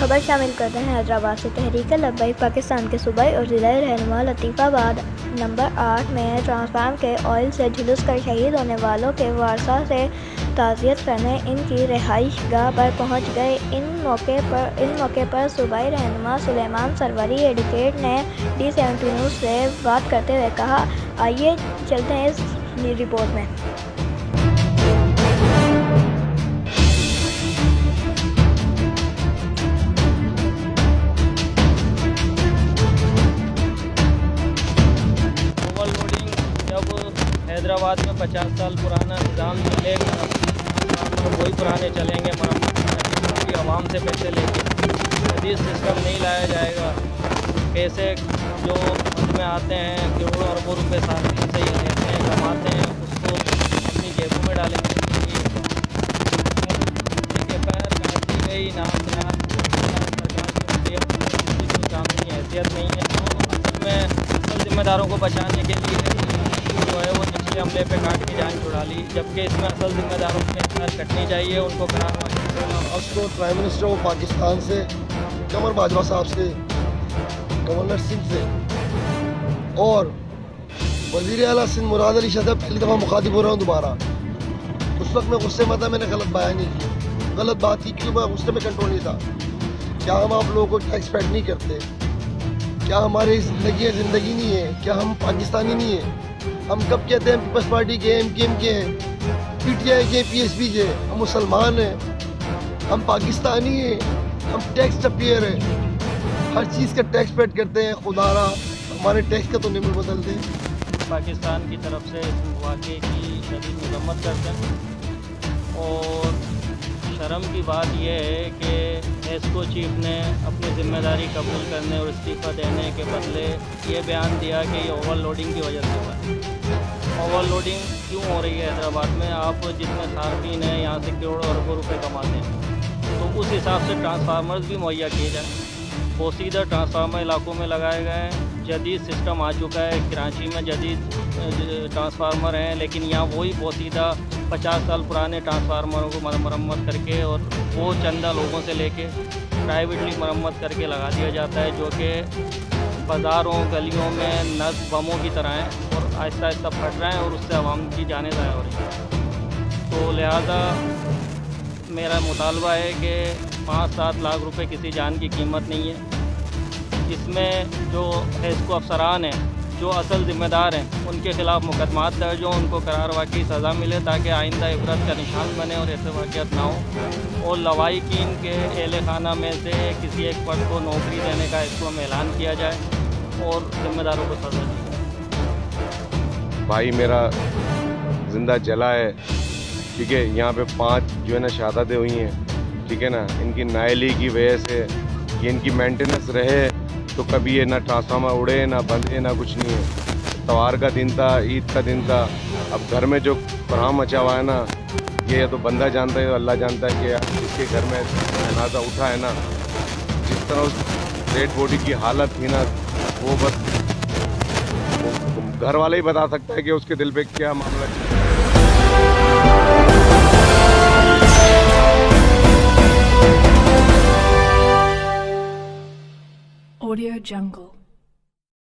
खबर शामिल करते हैं हैदराबाद से। तहरीक लब्बैक पाकिस्तान के सूबाई और ज़िला रहनुमा लतीफ़ाबाद नंबर 8 में ट्रांसफार्मर के ऑयल से झुलस कर शहीद होने वालों के वारसा से ताज़ियत करने इनकी रिहाइश गाह पर पहुँच गए। इन मौके पर सूबाई रहनुमा सुलेमान सरवरी एडवोकेट ने D70 न्यूज़ से बात करते हुए कहा, आइए चलते हैं इस रिपोर्ट में। हैदराबाद में 50 साल पुराना निज़ाम चलेगा, वही पुराने चलेंगे, मरम्मत की आवाम से पैसे लेके जदीद सिस्टम नहीं लाया जाएगा। पैसे जो फंड में आते हैं करोड़ों अरबों रुपए साल से ही लेते हैं, कमाते हैं, उसको अपनी जेबों में डालेंगे। FIR काटी गई, नाम सरकार की कोई कानूनी हैसियत नहीं है। तो असल में जिम्मेदारों को बचाने के लिए जो है वो निचले हमले पे काट की जान छुड़ा ली, जबकि इसमें असल जिम्मेदारों की एफआईआर कटनी चाहिए, उनको कराना। अब तो प्राइम मिनिस्टर ऑफ पाकिस्तान से कमर बाजवा साहब से, गवर्नर सिंह से और वज़ीर आला सिंध मुराद अली शाह पहली दफ़ा मुखातिब हो रहा हूँ दोबारा। उस वक्त मैं गुस्से में था, मैंने गलत बयान नहीं की, गलत बात की क्योंकि मैं गुस्से में कंट्रोल नहीं था। क्या हम आप लोगों को टैक्स पेड नहीं करते? क्या हमारी ज़िंदगी नहीं है? क्या हम पाकिस्तानी नहीं है? हम कब कहते हैं पीपल्स पार्टी के, MKM के हैं, PTI के, PSP के? हम मुसलमान हैं, हम पाकिस्तानी हैं, हम टैक्स टपेयर हैं, हर चीज़ का टैक्स पेड करते हैं। खुदारा हमारे टैक्स का तो नहीं बदलते। पाकिस्तान की तरफ से इस वाक़े की शदीद मज़म्मत करते हैं और शर्म की बात यह है कि एसको चीफ ने अपनी ज़िम्मेदारी कबूल करने और इस्तीफ़ा देने के बदले ये बयान दिया कि ये ओवरलोडिंग की वजह से हुआ है। ओवरलोडिंग क्यों हो रही है हैदराबाद में? आप जितने सार्फिन हैं यहाँ से करोड़ों अरबों रुपए कमाते हैं, तो उस हिसाब से ट्रांसफार्मर्स भी मुहैया किए जाएँ। पोसीदा ट्रांसफार्मर इलाकों में लगाए गए हैं, जदीद सिस्टम आ चुका है, कराची में जदीद ट्रांसफार्मर हैं, लेकिन यहाँ वही पोसीदा 50 साल पुराने ट्रांसफार्मरों को मरम्मत करके और वो चंदा लोगों से लेके प्राइवेटली मरम्मत करके लगा दिया जाता है, जो कि बाज़ारों गलियों में नस बमों की तरह हैं और आहिस्ता आहिस्ता फट रहे हैं और उससे आवाम की जानें ज़ाया हो रही हैं। तो लिहाजा मेरा मुतालबा है कि 5-7 लाख रुपए किसी जान की कीमत नहीं है। इसमें जो हेस्को अफसरान हैं, जो असल ज़िम्मेदार हैं, उनके ख़िलाफ़ मुकदमात दर्ज हों, उनको करार वाक़ई सज़ा मिले ताकि आइंदा इबरत का निशान बने और ऐसे वाक़यात ना हो। और लवाहिकीन के एहले खाना में से किसी एक फर्द को नौकरी देने का इसको में ऐलान किया जाए और ज़िम्मेदारों को सज़ा दी जाए। भाई मेरा ज़िंदा जला है, ठीक है। यहाँ पे 5 जो है ना शहादतें हुई हैं, ठीक है ना। इनकी नाअहली की वजह से ये इनकी मेंटेनेंस रहे तो कभी ये ना ट्रांसफार्मर उड़े, ना बंधे, ना कुछ नहीं है। त्योहार का दिन था, ईद का दिन था, अब घर में जो कोहराम मचा हुआ है ना, ये तो बंदा जानता है, अल्लाह जानता है कि यार जिसके घर में जनाजा उठा है ना, जिस तरह उस डेड बॉडी की हालत थी ना, वो बस घर वाले ही बता सकता है कि उसके दिल पे क्या मामला है। Audio Jungle.